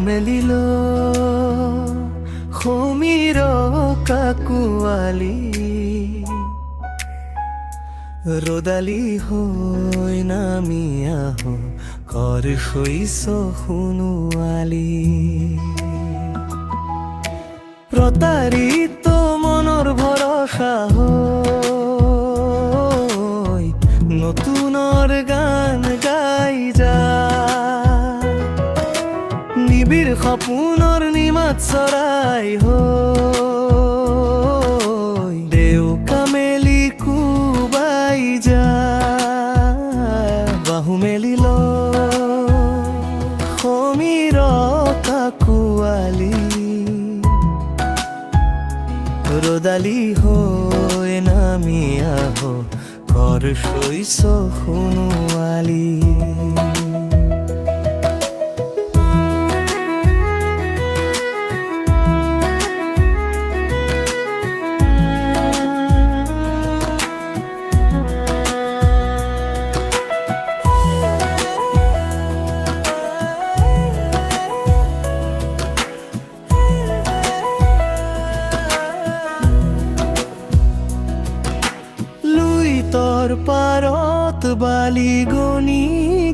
মেলিল সমীৰ কাকুৱালী ৰদালি হৈ নামি আহো কৰ শৈছ সোণোৱালী প্ৰতাৰিত মনৰ ভৰসা হৈ নতুনৰ গান গাই যা নিবিড় সপোনৰ নিমাত চৰাই হৈ দেউকা মেলি কুবাই যা বাহু মেলিল সমীৰ কাকুৱালী ৰদালি হৈ নামি আহো কৰ শৈছ সোণোৱালী তোর পারত বালি গনি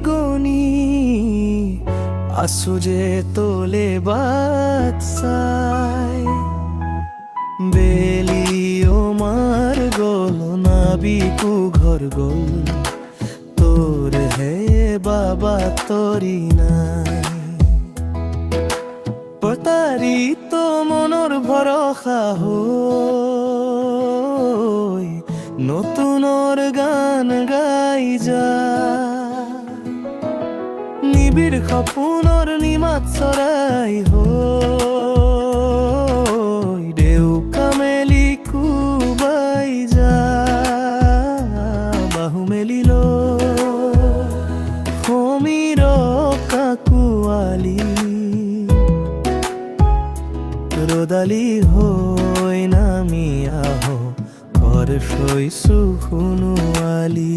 গনি আসু যে তোলে বাত চাই বেলি ওমার গল নাবিকু ঘর গল তোর হে বাবা তরি নাই প্রতারিত মনৰ ভৰসা হৈ নতুনৰ গান গাই যা নিবিড় সপোনৰ নিমাত চৰাই হৈ দেউকা মেলি কুবাই যা বাহু মেলিল সমীৰ কাকুৱালী ৰদালি হৈ নামি আহো কৰ শৈছ সোণোৱালী